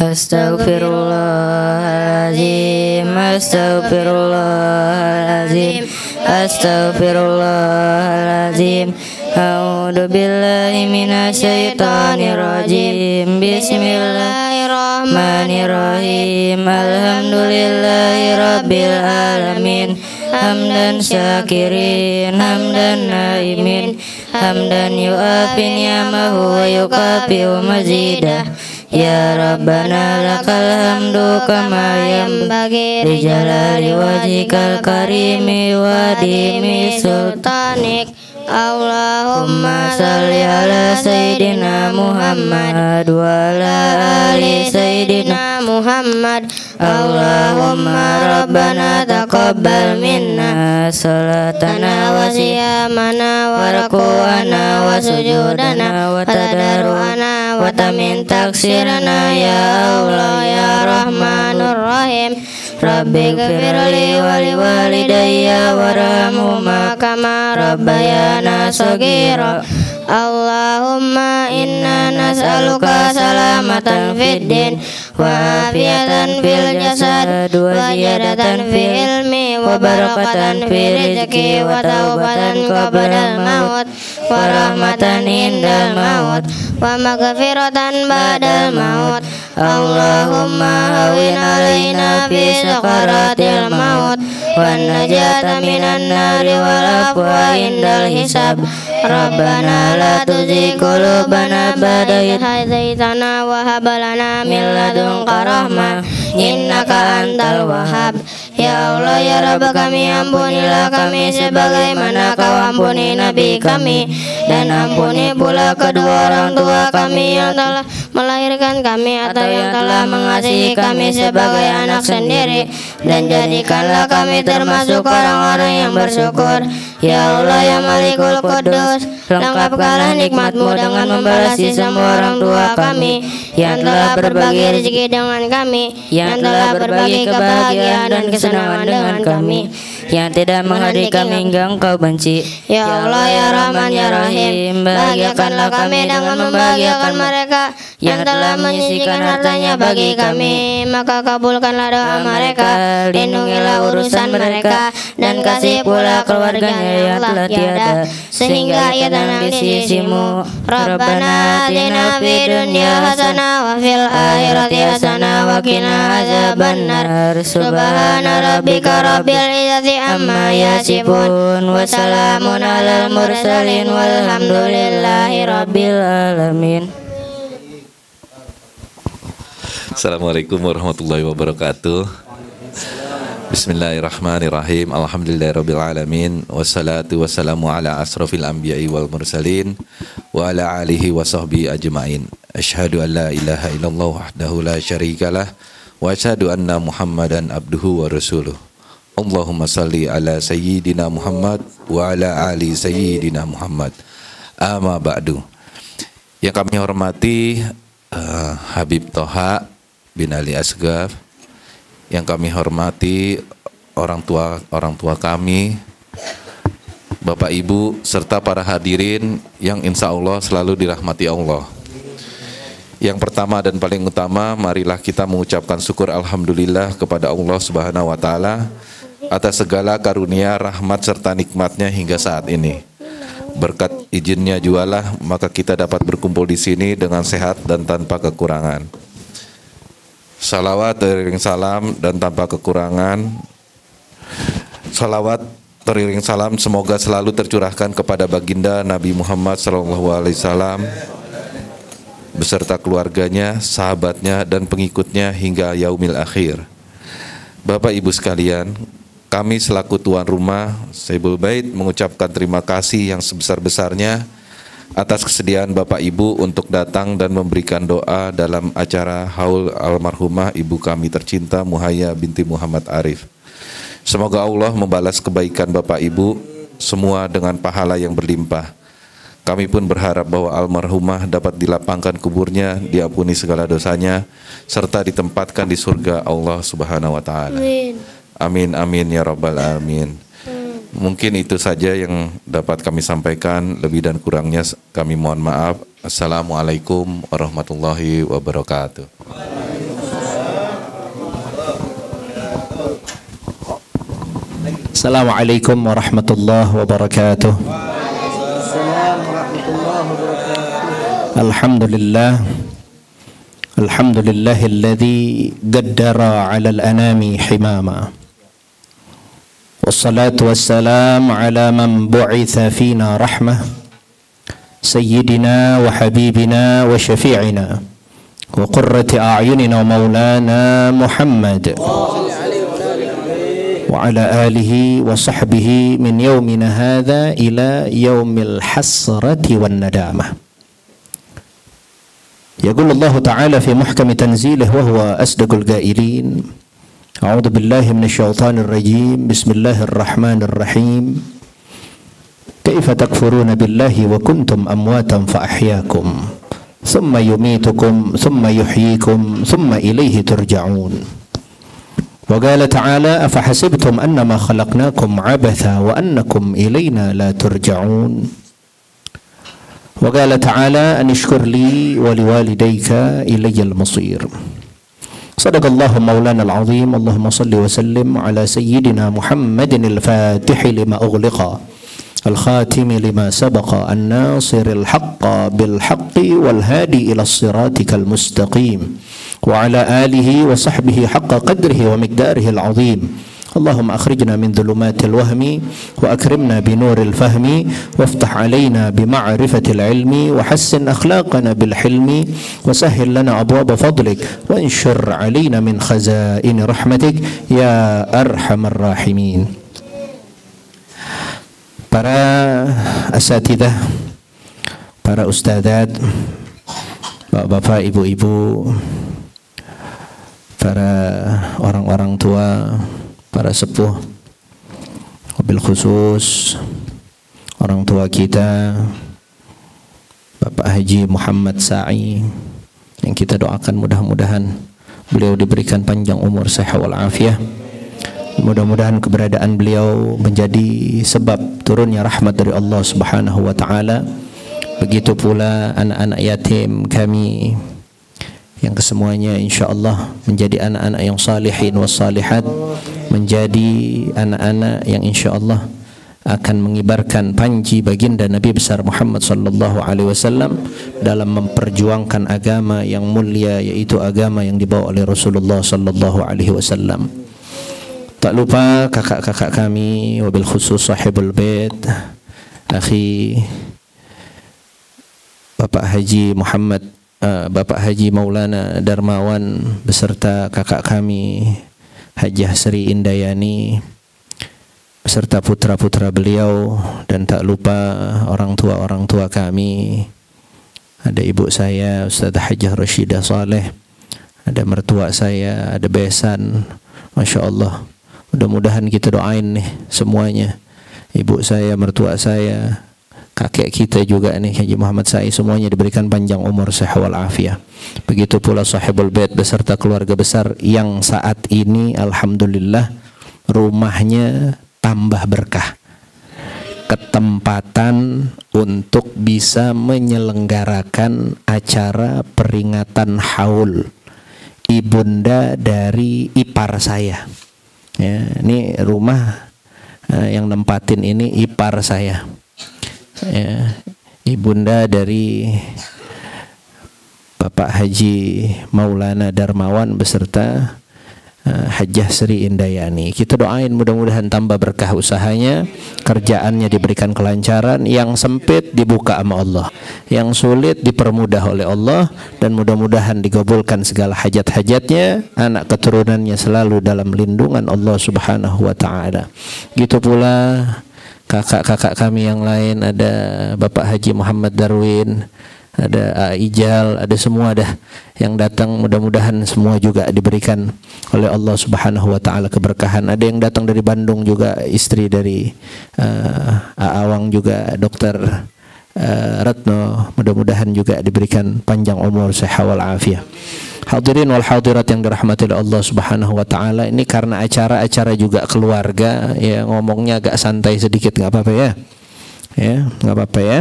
Astaghfirullahaladzim, astaghfirullahaladzim, astaghfirullahaladzim. A'udzu billahi minasyaitonir rajim. Bismillahirrahmanirrahim. Alhamdulillahi rabbil alamin. Hamdan syakirin, hamdan naimin, hamdan yu'afi ni'amahu wa yukafi'u mazidah. Ya Rabbana lakal hamdu kama yanbaghi li jalali wajhikal karimi wa dimi sultanik. Allahumma salli ala Sayyidina Muhammad wa ala ali Sayyidina Muhammad. Allahumma Rabbana taqabbal minna salatana wa siyamana wa raku'ana wa sujudana wa tadarru'ana wa tamin taksirana ya Allah ya Rahmanur Rahim. Rabbi ghfirli wa li walidayya warhamhuma kama rabbayana shaghira. Allahumma inna nas'aluka salamatan fid din wa afiyatan fil jasad wa ziyadatan fil ilmi wa barakatan fil rizqi wa taubatan qabla maut wa rahmatan indal maut wa maghfiratan ba'dal maut. Allahumma hawwin alaina fi sakaratil maut wa najata minan nari wal afwa indal hisab. Rabbana la tuzigh qulubana ba'da idh hadaitana wa hab lana min ladunka rahmah innaka antal wahhab. Ya Allah ya Rabb kami, ampunilah kami sebagaimana Kau ampuni Nabi kami, dan ampuni pula kedua orang tua kami yang telah melahirkan kami atau yang telah mengasihi kami sebagai anak sendiri, dan jadikanlah kami termasuk orang-orang yang bersyukur. Ya Allah ya Malikul Qudus, lengkapkanlah nikmat-Mu dengan membalasi semua orang tua kami yang telah berbagi rezeki dengan kami, yang telah berbagi kebahagiaan dan kesenangan dengan kami, yang tidak menghadiri kami hingga Engkau benci. Ya Allah ya Rahman ya Rahim, bahagiakanlah kami dengan membahagiakan mereka yang telah menyisihkan hartanya bagi kami, maka kabulkanlah doa mereka, lindungilah urusan mereka, dan kasih pula keluarganya yang telah tiada, sehingga ia tenang di sisi-Mu. Rabbana atina fid dunya hasanah wa fil akhirati hasanah wa qina azabannar. Subhana rabbika rabbil izzati amma yasifun wa salamun alal mursalin walhamdulillahi rabbil alamin. Assalamualaikum warahmatullahi wabarakatuh. Bismillahirrahmanirrahim. Alhamdulillahirabbil alamin. Wassalatu wassalamu ala asrofil anbiya'i wal mursalin wa ala alihi wa sahbihi ajma'in. Asyhadu an la ilaha illallah wahdahu la syarikalah wa asyhadu anna Muhammadan abduhu wa rasuluh. Allahumma salli ala sayyidina Muhammad wa ala ali sayyidina Muhammad. Amma ba'du. Yang kami hormati Habib Toha bin Ali Asgaf, yang kami hormati orang tua kami, Bapak Ibu, serta para hadirin yang insya Allah selalu dirahmati Allah. Yang pertama dan paling utama, marilah kita mengucapkan syukur alhamdulillah kepada Allah Subhanahu wa Ta'ala atas segala karunia, rahmat serta nikmatnya hingga saat ini. Berkat izinnya jualah, maka kita dapat berkumpul di sini dengan sehat dan tanpa kekurangan. Salawat teriring salam dan tanpa kekurangan. Salawat teriring salam semoga selalu tercurahkan kepada baginda Nabi Muhammad SAW beserta keluarganya, sahabatnya, dan pengikutnya hingga yaumil akhir. Bapak Ibu sekalian, kami selaku tuan rumah Saibul Bait mengucapkan terima kasih yang sebesar-besarnya atas kesediaan Bapak Ibu untuk datang dan memberikan doa dalam acara haul almarhumah ibu kami tercinta Muhayya binti Muhammad Arif. Semoga Allah membalas kebaikan Bapak Ibu semua dengan pahala yang berlimpah. Kami pun berharap bahwa almarhumah dapat dilapangkan kuburnya, diampuni segala dosanya, serta ditempatkan di surga Allah Subhanahu wa Ta'ala. Amin amin ya rabbal alamin. Mungkin itu saja yang dapat kami sampaikan, lebih dan kurangnya kami mohon maaf. Assalamualaikum warahmatullahi wabarakatuh. Assalamualaikum warahmatullahi wabarakatuh. Alhamdulillah. Alhamdulillahilladzi qaddara 'alal anami himama. Wassalatu wassalamu ala man bu'itsa fina rahmah. Sayyidina wa habibina wa syafi'ina wa qurrati a'yunina maulana Muhammad wa ala alihi wa sahbihi min yawmina hadha ila yawmil hasrati wan nadamah. Yaqul Allah Ta'ala fi muhkami tanzilih wa huwa asdaqul qailin. A'udzu billahi minasyaitonir rajim. Bismillahirrahmanirrahim. Kaifa takfuruna billahi wa kuntum amwatan fa ahyaakum thumma yumitukum thumma yuhyikum thumma ilayhi turja'un. Wa qala ta'ala afahasibtum annama khalaqnakum 'abatha wa annakum ilayna la turja'un. Wa qala ta'ala anishkur li wa liwalidayka ilayyal masir. Sadaqallahu maulana al-azim. Allahumma salli wa sallim ala sayyidina Muhammadin al-fatihi lima ughliqa al-khatimi lima sabaqa an-nasiril haqqa bil haqqi wal hadi ila siratikal mustaqim wa ala alihi wa sahbihi haqqa qadrihi wa miqdarihi al-azim. Allahumma akhrijna min dhulumatil wahmi wa akrimna bi nuril fahmi waftah alaina bi ma'rifatil ilmi wa hassin akhlaqana bil hilmi wa sahhil lana abwaba fadlik wa anshur alaina min khazaini rahmatik ya arhamar rahimin. Para asatidzah, para ustadzat, bapak-bapak, ibu-ibu, para orang-orang tua, para sepuh, wabil khusus orang tua kita Bapak Haji Muhammad Sa'i, yang kita doakan mudah-mudahan beliau diberikan panjang umur, sehat wal afiah. Mudah-mudahan keberadaan beliau menjadi sebab turunnya rahmat dari Allah Subhanahu wa taala. Begitu pula anak-anak yatim kami yang kesemuanya insyaallah menjadi anak-anak yang salihin was salihat, menjadi anak-anak yang insyaallah akan mengibarkan panji baginda Nabi besar Muhammad sallallahu alaihi wasallam dalam memperjuangkan agama yang mulia, yaitu agama yang dibawa oleh Rasulullah sallallahu alaihi wasallam. Tak lupa kakak-kakak kami, wabil khusus sahibul bait, akhi Bapak Haji Muhammad, Bapak Haji Maulana Darmawan beserta kakak kami Hajah Sri Indayani beserta putra-putra beliau, dan tak lupa orang tua kami. Ada ibu saya Ustazah Hajah Rashidah Saleh, ada mertua saya, ada besan. Masya Allah, mudah-mudahan kita doain nih semuanya, ibu saya, mertua saya, kakek kita juga nih Haji Muhammad Sa'i, semuanya diberikan panjang umur, sehat wal afiah. Begitu pula sahibul bait beserta keluarga besar yang saat ini alhamdulillah rumahnya tambah berkah, ketempatan untuk bisa menyelenggarakan acara peringatan haul ibunda dari ipar saya. Ya, ini rumah yang nempatin ini ipar saya. Ya, ibunda dari Bapak Haji Maulana Darmawan beserta Hajah Sri Indayani. Kita doain mudah-mudahan tambah berkah usahanya, kerjaannya diberikan kelancaran, yang sempit dibuka sama Allah, yang sulit dipermudah oleh Allah, dan mudah-mudahan digabulkan segala hajat-hajatnya, anak keturunannya selalu dalam lindungan Allah Subhanahu wa taala. Gitu pula kakak-kakak kami yang lain, ada Bapak Haji Muhammad Darwin, ada Ijal, ada semua dah yang datang, mudah-mudahan semua juga diberikan oleh Allah Subhanahu wa taala keberkahan. Ada yang datang dari Bandung juga, istri dari Awang juga, Dokter Retno, mudah-mudahan juga diberikan panjang umur, sehat wal afiah. Hadirin wal hadirat yang dirahmati oleh Allah Subhanahu wa taala, ini karena acara-acara juga keluarga, ya ngomongnya agak santai sedikit, nggak apa-apa ya. Ya, nggak apa-apa ya.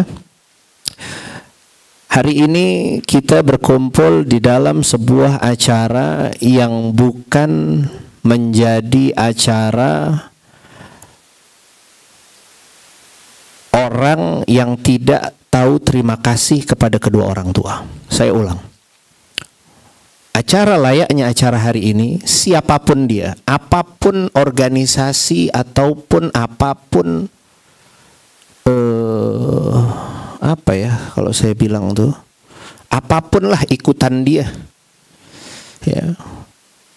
Hari ini kita berkumpul di dalam sebuah acara yang bukan menjadi acara orang yang tidak tahu terima kasih kepada kedua orang tua. Saya ulang. Acara layaknya acara hari ini, siapapun dia, apapun organisasi ataupun apapun apa ya kalau saya bilang tuh, apapun lah ikutan dia. Ya.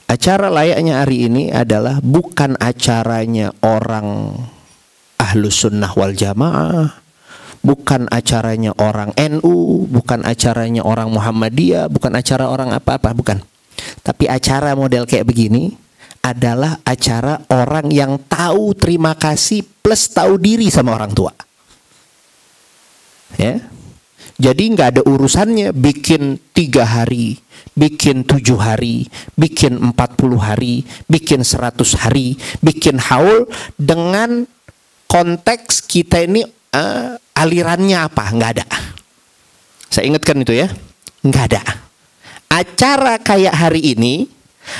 Acara layaknya hari ini adalah bukan acaranya orang Ahlus Sunnah wal Jamaah, bukan acaranya orang NU, bukan acaranya orang Muhammadiyah, bukan acara orang apa-apa, bukan. Tapi acara model kayak begini adalah acara orang yang tahu terima kasih plus tahu diri sama orang tua. Ya. Jadi nggak ada urusannya bikin 3 hari, bikin 7 hari, bikin 40 hari, bikin 100 hari, bikin haul dengan konteks kita ini alirannya apa? Nggak ada. Saya ingatkan itu ya, nggak ada. Acara kayak hari ini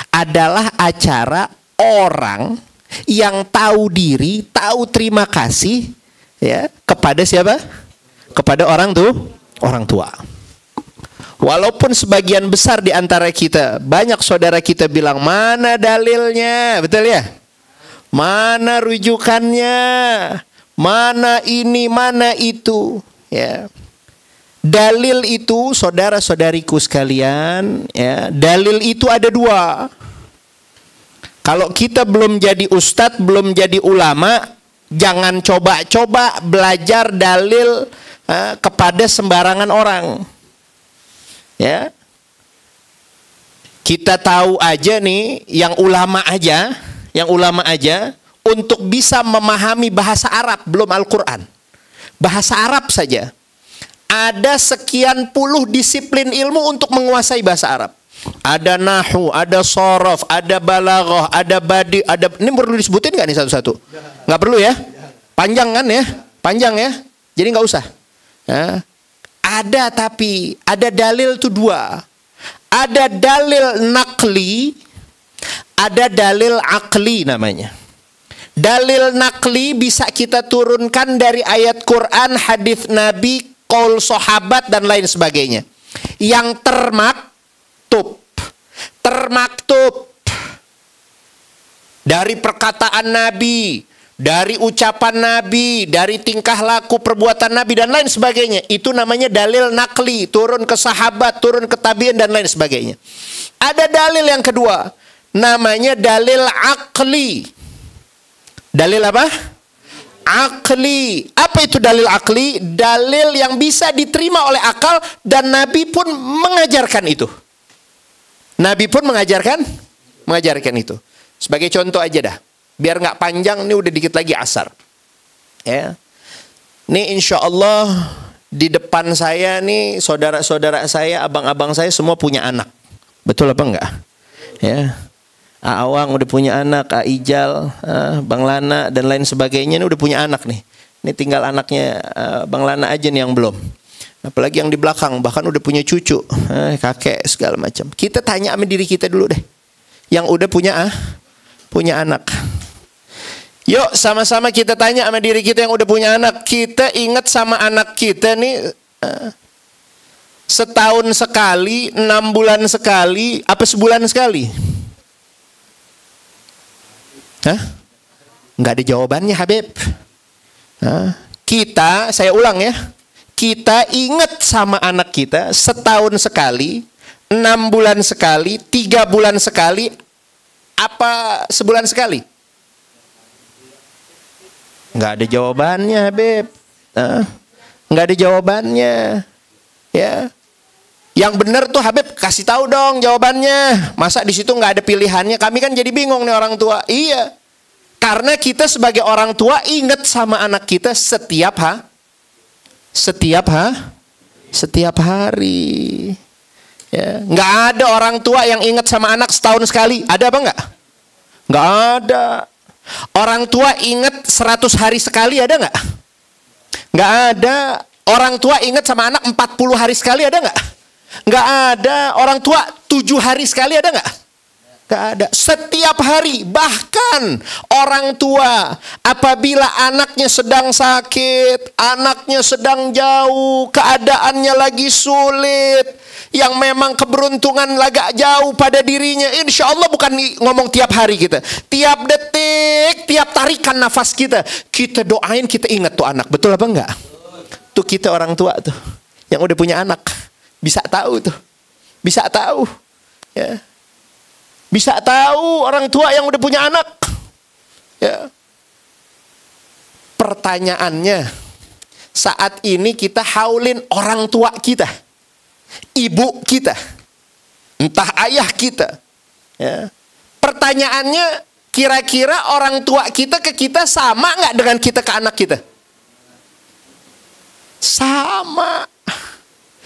adalah acara orang yang tahu diri, tahu terima kasih ya kepada siapa? Kepada orang tua. Walaupun sebagian besar di antara kita, banyak saudara kita bilang, mana dalilnya? Betul ya? Mana rujukannya? Mana ini, mana itu? Ya. Dalil itu, saudara-saudariku sekalian, ya, dalil itu ada 2. Kalau kita belum jadi ustadz, belum jadi ulama, jangan coba-coba belajar dalil kepada sembarangan orang. Ya. Kita tahu aja nih, yang ulama aja untuk bisa memahami bahasa Arab, belum Al-Quran. Bahasa Arab saja. Ada sekian puluh disiplin ilmu untuk menguasai bahasa Arab. Ada nahu, ada sorof, ada balaghah, ada badi, ada... Ini perlu disebutin nggak nih satu-satu? Nggak perlu ya? Panjang kan ya? Panjang ya? Jadi nggak usah. Ya. Ada, tapi ada dalil itu 2. Ada dalil nakli, ada dalil akli namanya. Dalil nakli bisa kita turunkan dari ayat Quran, hadis Nabi, qaul sahabat dan lain sebagainya. Yang termaktub dari perkataan Nabi, dari ucapan Nabi, dari tingkah laku perbuatan Nabi dan lain sebagainya. Itu namanya dalil nakli, turun ke sahabat, turun ke tabi'in dan lain sebagainya. Ada dalil yang kedua, namanya dalil akli. Dalil apa? Akli. Apa itu dalil akli? Dalil yang bisa diterima oleh akal dan Nabi pun mengajarkan itu. Nabi pun mengajarkan itu. Sebagai contoh aja dah. Biar nggak panjang, ini udah dikit lagi asar. Ya. Ini insya Allah di depan saya nih, saudara-saudara saya, abang-abang saya semua punya anak. Betul apa enggak? Ya. Awang udah punya anak, Ijal, Bang Lana dan lain sebagainya ini udah punya anak nih. Ini tinggal anaknya Bang Lana aja nih yang belum. Apalagi yang di belakang bahkan udah punya cucu, kakek segala macam. Kita tanya sama diri kita dulu deh, yang udah punya anak. Yuk sama-sama kita tanya sama diri kita yang udah punya anak. Kita ingat sama anak kita nih setahun sekali, 6 bulan sekali, apa sebulan sekali? Hah? Nggak ada jawabannya, Habib. Saya ulang ya. Kita ingat sama anak kita setahun sekali, 6 bulan sekali, 3 bulan sekali, apa sebulan sekali? Nggak ada jawabannya, Habib. Nggak ada jawabannya. Ya. Yang benar tuh Habib kasih tahu dong jawabannya. Masa di situ nggak ada pilihannya? Kami kan jadi bingung nih orang tua. Iya. Karena kita sebagai orang tua ingat sama anak kita setiap hari. Ya. Nggak ada orang tua yang ingat sama anak setahun sekali. Ada apa nggak? Nggak ada. Orang tua ingat 100 hari sekali ada nggak? Nggak ada. Orang tua ingat sama anak 40 hari sekali ada nggak? Nggak ada. Orang tua 7 hari sekali ada nggak? Gak ada. Setiap hari, bahkan orang tua apabila anaknya sedang sakit, anaknya sedang jauh, keadaannya lagi sulit, yang memang keberuntungan agak jauh pada dirinya, insya Allah bukan ngomong tiap hari kita, tiap detik, tiap tarikan nafas kita doain, kita ingat tuh anak. Betul apa enggak? Tuh kita orang tua tuh yang udah punya anak bisa tahu tuh, bisa tahu ya. Bisa tahu orang tua yang udah punya anak. Ya. Pertanyaannya, saat ini kita haulin orang tua kita, ibu kita, entah ayah kita. Ya. Pertanyaannya, kira-kira orang tua kita ke kita sama nggak dengan kita ke anak kita? Sama.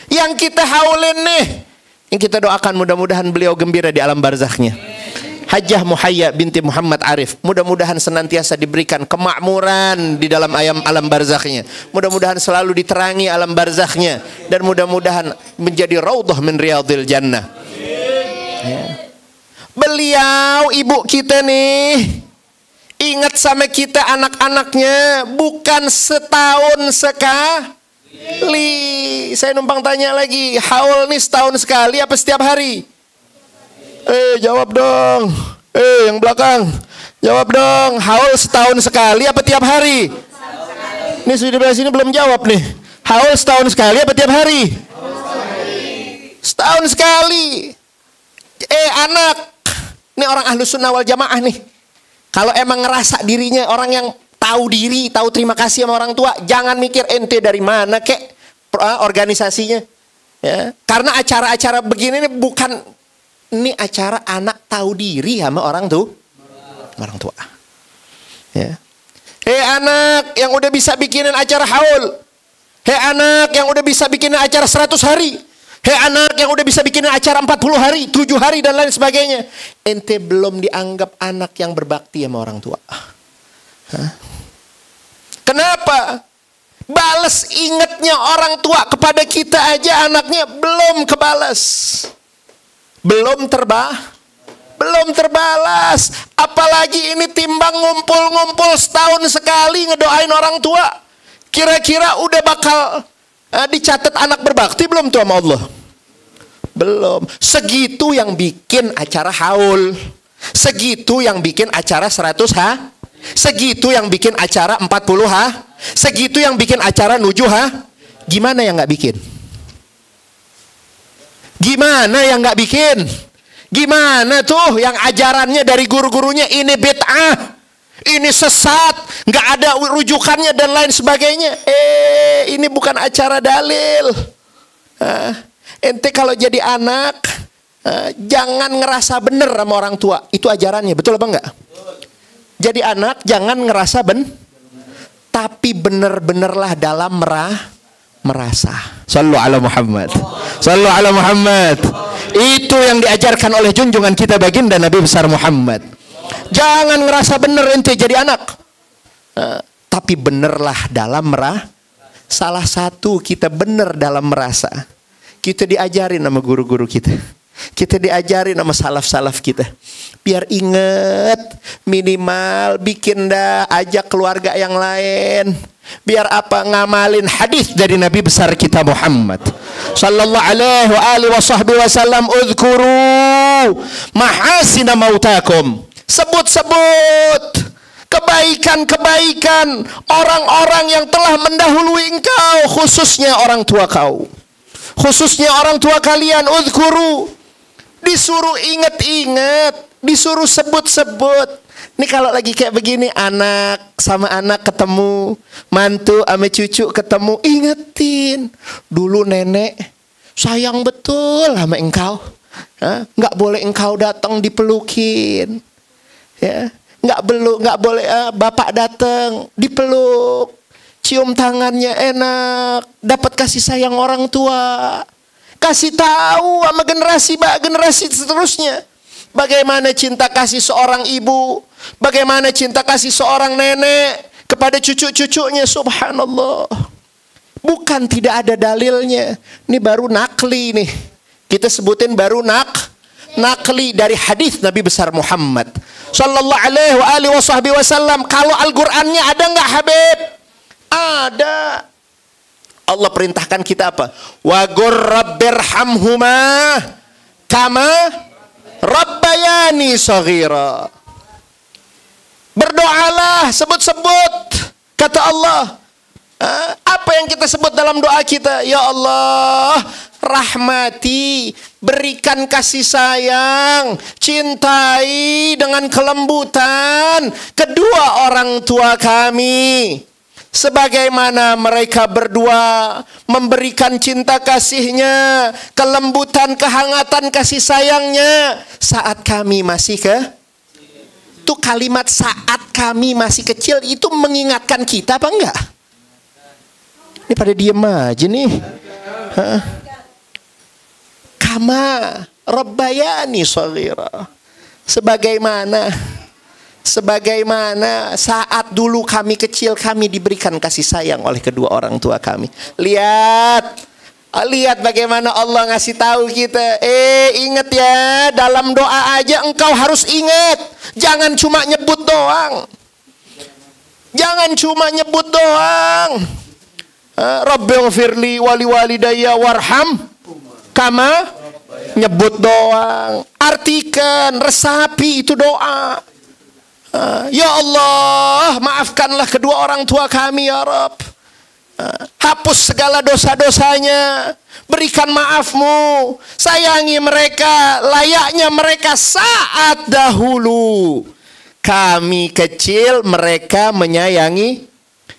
Yang kita haulin nih, yang kita doakan mudah-mudahan beliau gembira di alam barzakhnya. Hajjah Muhayya binti Muhammad Arif, mudah-mudahan senantiasa diberikan kemakmuran di dalam alam barzakhnya. Mudah-mudahan selalu diterangi alam barzakhnya, dan mudah-mudahan menjadi raudhah min riyadhil jannah. Ya. Beliau ibu kita nih ingat sama kita anak-anaknya bukan setahun sekali. Saya numpang tanya lagi, haul nih setahun sekali apa setiap hari? Jawab dong. Yang belakang, jawab dong. Haul setahun sekali apa tiap hari? Ini sudah di sini belum jawab nih. Haul setahun sekali apa tiap hari? Setahun sekali. Anak, ini orang Ahlus Sunnah wal Jamaah nih. Kalau emang ngerasa dirinya orang yang tahu diri, tahu terima kasih sama orang tua, jangan mikir ente dari mana kek organisasinya. Ya. Karena acara-acara begini ini bukan, ini acara anak tahu diri sama orang tua. Ya. Hei anak yang udah bisa bikinin acara haul. Hei anak yang udah bisa bikinin acara 100 hari. Hei anak yang udah bisa bikinin acara 40 hari, 7 hari dan lain sebagainya. Ente belum dianggap anak yang berbakti sama orang tua. Hah? Kenapa? Balas ingatnya orang tua kepada kita aja anaknya belum kebalas. Belum terbalas. Apalagi ini timbang ngumpul-ngumpul setahun sekali ngedoain orang tua. Kira-kira udah bakal dicatat anak berbakti belum tuh sama Allah? Belum. Segitu yang bikin acara haul. Segitu yang bikin acara 100 Segitu yang bikin acara 40 Segitu yang bikin acara 7 Gimana yang nggak bikin? Gimana yang nggak bikin? Gimana tuh yang ajarannya dari guru-gurunya ini bid'ah, ini sesat, nggak ada rujukannya dan lain sebagainya. Ini bukan acara dalil. Ente kalau jadi anak jangan ngerasa bener sama orang tua. Itu ajarannya, betul apa enggak? Jadi anak jangan ngerasa tapi bener-benerlah dalam merasa. Sallu ala Muhammad. Sallu ala Muhammad. Itu yang diajarkan oleh junjungan kita baginda Nabi besar Muhammad. Jangan ngerasa bener ente jadi anak. Tapi benerlah dalam Salah satu kita bener dalam merasa. Kita diajarin sama guru-guru kita. Kita diajarin sama salaf-salaf kita. Biar inget, minimal bikin ajak keluarga yang lain. Biar apa? Ngamalin hadis dari Nabi besar kita Muhammad sallallahu alaihi wasallam. Udhkuru mahasina mautakum. Sebut-sebut kebaikan-kebaikan orang-orang yang telah mendahului engkau, khususnya orang tua kau, khususnya orang tua kalian. Udhkuru, disuruh ingat-ingat, disuruh sebut-sebut. Ini kalau lagi kayak begini, anak sama anak ketemu, mantu sama cucu ketemu, ingetin dulu nenek sayang betul sama engkau. Nggak boleh engkau datang dipelukin, ya. Nggak boleh bapak datang dipeluk, cium tangannya enak, dapat kasih sayang orang tua. Kasih tahu sama generasi seterusnya bagaimana cinta kasih seorang ibu, bagaimana cinta kasih seorang nenek kepada cucu-cucunya. Subhanallah. Bukan tidak ada dalilnya. Ini baru nakli nih. Kita sebutin baru nakli dari hadis Nabi besar Muhammad sallallahu alaihi wasallam. Kalau Al-Qur'annya ada nggak Habib? Ada. Allah perintahkan kita apa? Wa gur rabbirhamhuma kama rabbayani shaghira. Berdoalah, sebut-sebut kata Allah. Apa yang kita sebut dalam doa kita? Ya Allah, rahmati, berikan kasih sayang, cintai dengan kelembutan kedua orang tua kami, sebagaimana mereka berdua memberikan cinta kasihnya, kelembutan, kehangatan kasih sayangnya saat kami masih itu kalimat saat kami masih kecil itu mengingatkan kita apa enggak? Ini pada diem aja nih. Kama rabbayani shaghira. Sebagaimana saat dulu kami kecil kami diberikan kasih sayang oleh kedua orang tua kami. Lihat bagaimana Allah ngasih tahu kita. Ingat ya, dalam doa aja engkau harus ingat. Jangan cuma nyebut doang. Rabbighfirli wali walidayya warham kama, nyebut doang. Artikan, resapi itu doa. Ya Allah, maafkanlah kedua orang tua kami ya Rabb. Hapus segala dosa-dosanya, berikan maafmu, sayangi mereka layaknya mereka saat dahulu kami kecil mereka menyayangi.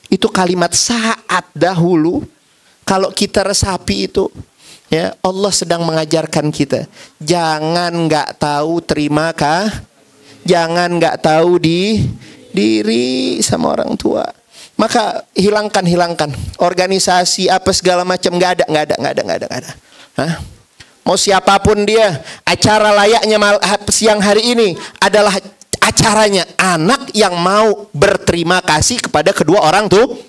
Itu kalimat saat dahulu. Kalau kita resapi itu, ya Allah sedang mengajarkan kita, jangan nggak tahu terima jangan nggak tahu diri sama orang tua. Maka hilangkan organisasi apa segala macam, nggak ada. Mau siapapun dia, acara layaknya siang hari ini adalah acaranya anak yang mau berterima kasih kepada kedua orang tuh.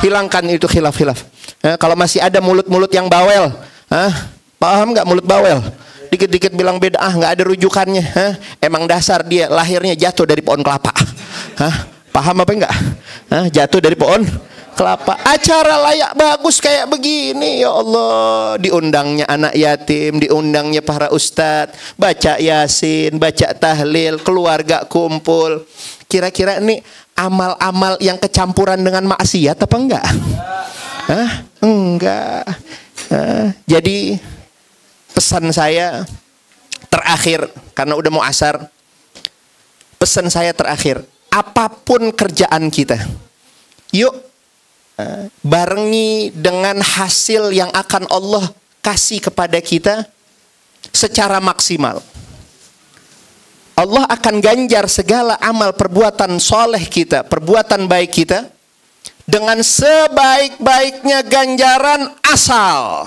Hilangkan itu khilaf. Kalau masih ada mulut-mulut yang bawel, paham nggak mulut bawel? Dikit-dikit bilang beda, nggak ada rujukannya. Emang dasar dia lahirnya jatuh dari pohon kelapa. Paham apa enggak? Jatuh dari pohon kelapa. Acara layak bagus kayak begini, ya Allah, diundangnya anak yatim, diundangnya para ustadz, baca yasin, baca tahlil, keluarga kumpul. Kira-kira ini amal-amal yang kecampuran dengan maksiat apa enggak? Enggak. Jadi pesan saya terakhir, karena udah mau asar, pesan saya terakhir, apapun kerjaan kita, yuk barengi dengan hasil yang akan Allah kasih kepada kita secara maksimal. Allah akan ganjar segala amal perbuatan soleh kita, perbuatan baik kita dengan sebaik-baiknya ganjaran, asal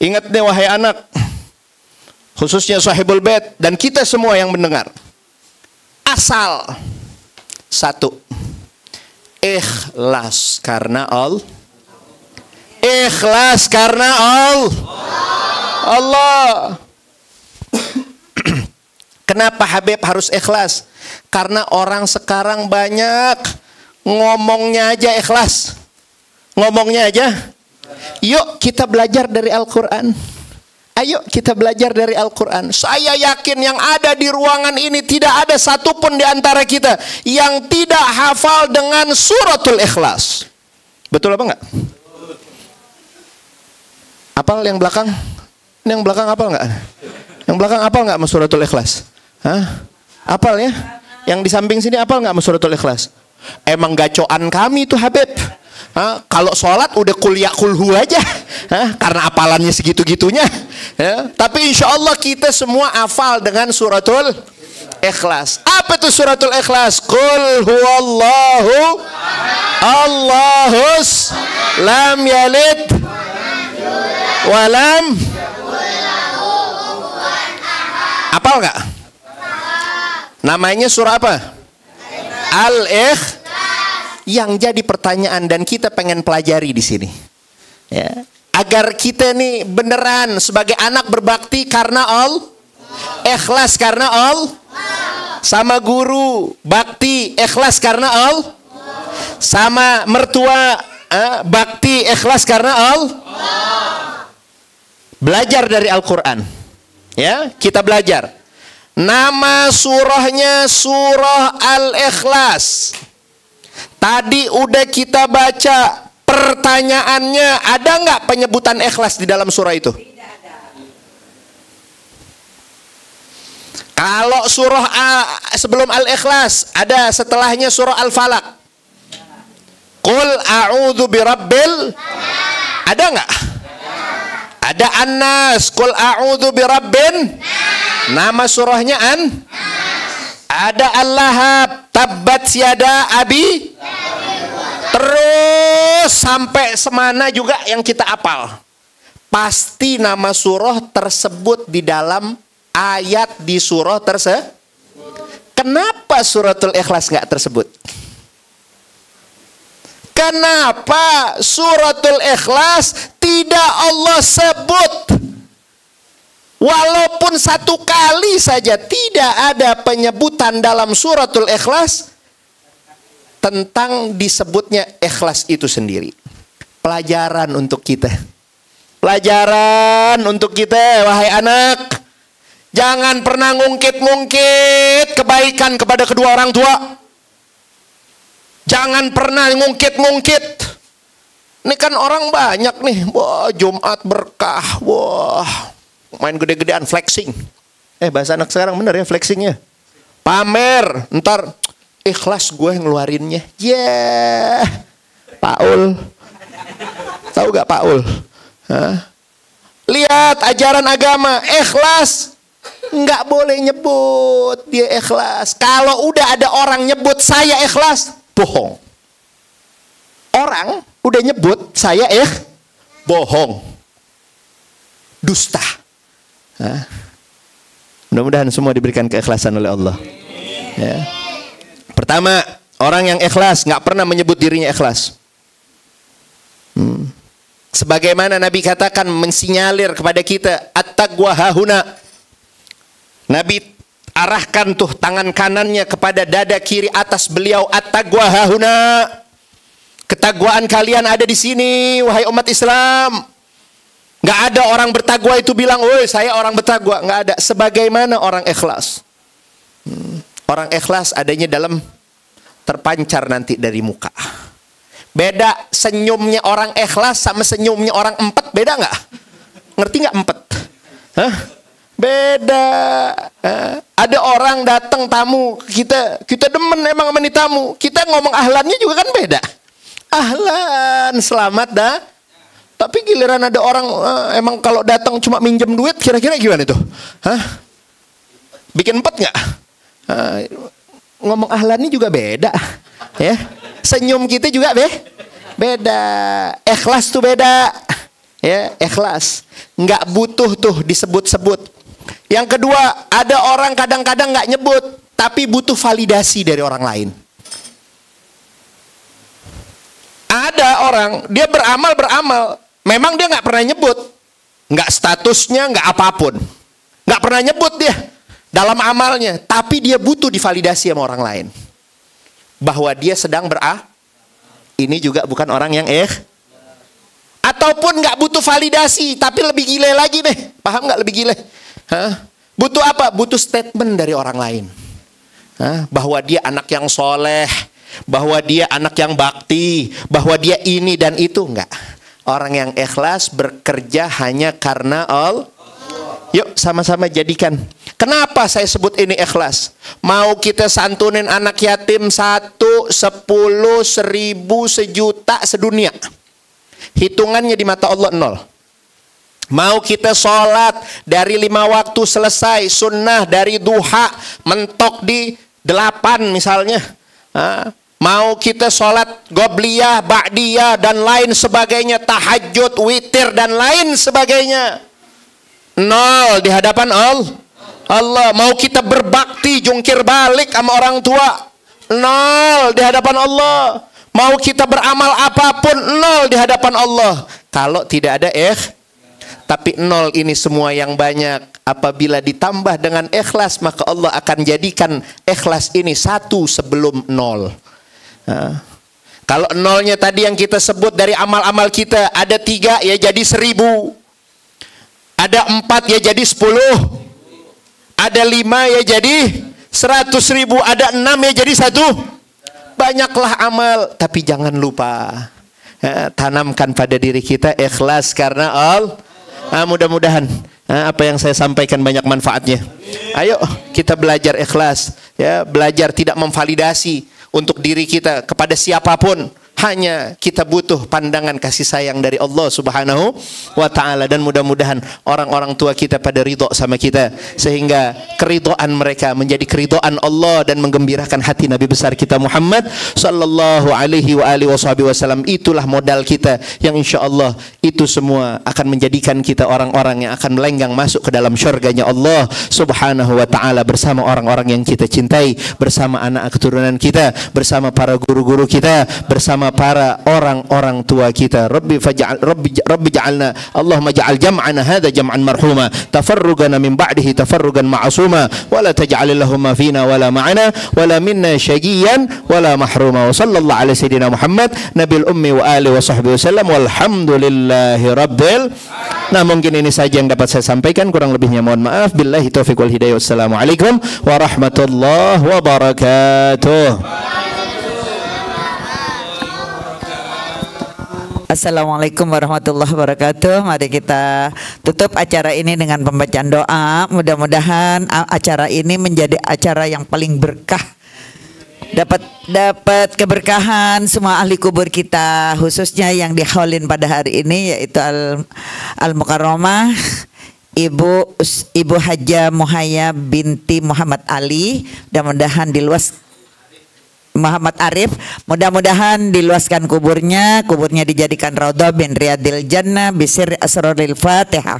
ingat nih wahai anak, khususnya sahibul bait dan kita semua yang mendengar, asal satu, ikhlas karena Allah. Ikhlas karena Allah. Kenapa Habib harus ikhlas? Karena orang sekarang banyak ngomongnya aja ikhlas. Ngomongnya aja. Yuk kita belajar dari Al-Quran. Ayo kita belajar dari Al-Quran. Saya yakin yang ada di ruangan ini tidak ada satupun di antara kita yang tidak hafal dengan suratul Ikhlas. Betul apa enggak? Apal yang belakang? Ini yang belakang apal enggak? Yang belakang apal enggak sama suratul Ikhlas? Apal ya? Yang di samping sini apal enggak sama suratul Ikhlas? Emang gacoan kami itu Habib. Kalau sholat udah kuliah kulhu aja, karena apalannya segitu-gitunya. Tapi insya Allah kita semua hafal dengan suratul Ikhlas. Apa itu suratul Ikhlas? Qul huwallahu Allahus lam yalid walam. Hafal nggak? Namanya surah apa? Al-Ikhlas. Yang jadi pertanyaan dan kita pengen pelajari di sini, ya, agar kita nih beneran sebagai anak berbakti karena ikhlas karena Allah. Sama guru, bakti, ikhlas karena Allah. Sama mertua, bakti, ikhlas karena Allah. Belajar dari Al-Quran. Ya, kita belajar. Nama surahnya surah Al-Ikhlas. Tadi udah kita baca. Pertanyaannya, ada nggak penyebutan ikhlas di dalam surah itu? Kalau surah sebelum Al-Ikhlas, ada setelahnya surah Al-Falaq. Qul a'udzu birabbil. Ada nggak? Ada An-Nas. Qul a'udzu birabbin. Nama surahnya Ada Al-Lahab. Tabbat yada abi. Terus sampai semana juga yang kita hafal. Pasti nama surah tersebut di dalam ayat di surah tersebut. Kenapa suratul Ikhlas nggak tersebut? Kenapa suratul Ikhlas tidak Allah sebut? Walaupun satu kali saja tidak ada penyebutan dalam suratul Ikhlas tentang disebutnya ikhlas itu sendiri. Pelajaran untuk kita. Pelajaran untuk kita, wahai anak. Jangan pernah ngungkit-ngungkit kebaikan kepada kedua orang tua. Jangan pernah ngungkit-ngungkit. Ini kan orang banyak nih. Wah, Jumat berkah. Wah, main gede-gedean, flexing. Bahasa anak sekarang bener ya flexingnya. Pamer. Ntar ikhlas gue ngeluarinnya. Paul. Tahu gak Paul? Lihat ajaran agama. Ikhlas. Nggak boleh nyebut dia ikhlas. Kalau udah ada orang nyebut saya ikhlas, bohong. Orang udah nyebut saya bohong. Dusta. Mudah-mudahan semua diberikan keikhlasan oleh Allah. Ya. Pertama, orang yang ikhlas nggak pernah menyebut dirinya ikhlas. Sebagaimana Nabi katakan, mensinyalir kepada kita, at-taqwa hahuna. Nabi arahkan tuh tangan kanannya kepada dada kiri atas beliau, at-taqwa hahuna. Ketakwaan kalian ada di sini, wahai umat Islam. Nggak ada orang bertakwa itu bilang, "Woi, saya orang bertakwa." Nggak ada. Sebagaimana orang ikhlas. Orang ikhlas adanya dalam terpancar nanti dari muka. Beda senyumnya orang ikhlas sama senyumnya orang empet, beda nggak? Ngerti nggak empet? Beda. Ada orang datang tamu kita demen emang sama nih tamu. Kita ngomong ahlannya juga kan beda. Ahlan, selamat dah. Tapi giliran ada orang emang kalau datang cuma minjem duit, kira-kira gimana itu? Bikin empet nggak? Ngomong ahlannya juga beda, ya. Senyum kita juga beda. Ikhlas tuh beda, ya. Ikhlas nggak butuh tuh disebut-sebut. Yang kedua, ada orang kadang-kadang nggak nyebut, tapi butuh validasi dari orang lain. Ada orang dia beramal, memang dia nggak pernah nyebut, nggak statusnya, nggak apapun, nggak pernah nyebut dia dalam amalnya, tapi dia butuh divalidasi sama orang lain bahwa dia sedang ini juga bukan orang yang ataupun nggak butuh validasi, tapi lebih gile lagi deh, paham nggak lebih gile? Butuh apa? Butuh statement dari orang lain, bahwa dia anak yang soleh, bahwa dia anak yang bakti, bahwa dia ini dan itu. Enggak. Orang yang ikhlas bekerja hanya karena Allah. Yuk sama-sama jadikan. Kenapa saya sebut ini ikhlas? Mau kita santunin anak yatim 1, 10, 1000, sejuta, sedunia. Hitungannya di mata Allah 0. Mau kita sholat dari 5 waktu selesai, sunnah dari duha mentok di 8 misalnya. Mau kita sholat gobliyah, ba'diyah dan lain sebagainya, tahajud, witir dan lain sebagainya, 0 di hadapan Allah. Mau kita berbakti, jungkir balik sama orang tua, 0 di hadapan Allah. Mau kita beramal apapun, 0 di hadapan Allah. Kalau tidak ada tapi nol ini semua yang banyak. Apabila ditambah dengan ikhlas, maka Allah akan jadikan ikhlas ini satu sebelum nol. Kalau nolnya tadi yang kita sebut dari amal-amal kita, ada 3 ya jadi 1000, ada 4 ya jadi 10, ada 5 ya jadi 100.000, ada 6 ya jadi 1. Banyaklah amal, tapi jangan lupa tanamkan pada diri kita ikhlas karena Allah. Mudah-mudahan apa yang saya sampaikan banyak manfaatnya. Ayo kita belajar ikhlas, ya, belajar tidak memvalidasi untuk diri kita kepada siapapun. Hanya kita butuh pandangan kasih sayang dari Allah Subhanahu wa ta'ala. Dan mudah-mudahan orang-orang tua kita pada ridho sama kita, sehingga keridhaan mereka menjadi keridhaan Allah dan menggembirakan hati Nabi besar kita Muhammad sallallahu alaihi wa alihi wasallam. Itulah modal kita yang insya Allah itu semua akan menjadikan kita orang-orang yang akan melenggang masuk ke dalam syurganya Allah Subhanahu wa ta'ala, bersama orang-orang yang kita cintai, bersama anak keturunan kita, bersama para guru-guru kita, bersama para orang-orang tua kita. Rabbi ja'alna, Allahumma ja'al jam'ana hadha jam'an marhuma, tafarrugana min ba'dihi tafarrugan ma'asuma, wa la taj'al lahumma fina wala ma'ana wala minna syaqiyan wala mahruma. Wa sallallahu ala sayyidina Muhammad nabil ummi wa alihi wa sahbihi wasallam, walhamdulillahi rabbil. Nah, mungkin ini saja yang dapat saya sampaikan, kurang lebihnya mohon maaf. Billahi taufiq wal hidayah. Wassalamualaikum warahmatullahi wabarakatuh. Assalamualaikum warahmatullahi wabarakatuh. Mari kita tutup acara ini dengan pembacaan doa. Mudah-mudahan acara ini menjadi acara yang paling berkah. Dapat keberkahan semua ahli kubur kita, khususnya yang dihaulin pada hari ini, yaitu Al-Mukarramah Ibu Hajah Muhaya binti Muhammad Ali. Mudah-mudahan diluas Muhammad Arif, mudah-mudahan diluaskan kuburnya dijadikan raudhah min riyadil jannah bisir asraril Fatihah.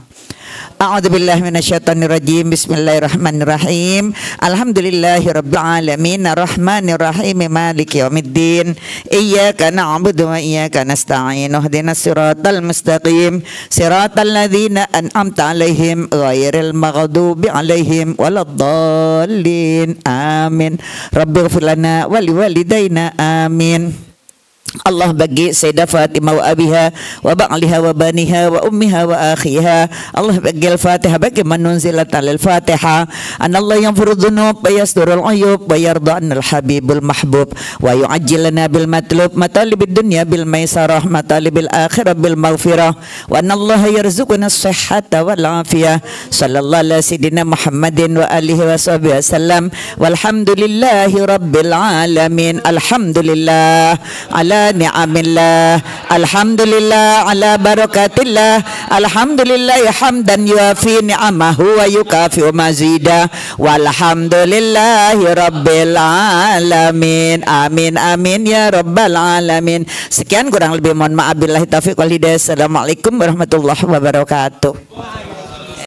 A'udzubillahi minasyaitonirrajim. Bismillahirrahmanirrahim. Alhamdulillahirabbil alamin arrahmanirrahim maliki yaumiddin. Iyyaka na'budu wa iyyaka nasta'in. Ihdinas siratal mustaqim. Siratal ladzina an'amta 'alaihim ghairil maghdubi 'alaihim waladdallin. Amin. Rabbighfir lana wa liwalidayna. Amin. Allah bagi Sayyidah Fatimah wa abiha wa ba'liha wa baniha wa ummiha wa akhiha. Allah bagi al-Fatihah bagi man nunzilat al-Fatihah. An Allah yaghfiru dzunub wa yasturul uyub wa yarda anil habibul mahbub wa yu'ajjilana bil matlub matalibid dunya bil maisarah matalibil akhirah bil maghfirah wa anna Allah yarzuquna as-sihhata wal afiyah. Sallallahu ala sayyidina Muhammadin wa alihi wa sahbihi wasallam. Walhamdulillahi rabbil alamin. Alhamdulillah ala ni'amillah, alhamdulillah ala barakatillah, alhamdulillah hamdan yuafi ni'amahu wa yukafi'u mazida, walhamdulillahi rabbil alamin. Amin amin ya rabbal alamin. Sekian, kurang lebih mohon maaf. Billahi taufiq wal hidayah. Assalamualaikum warahmatullahi wabarakatuh.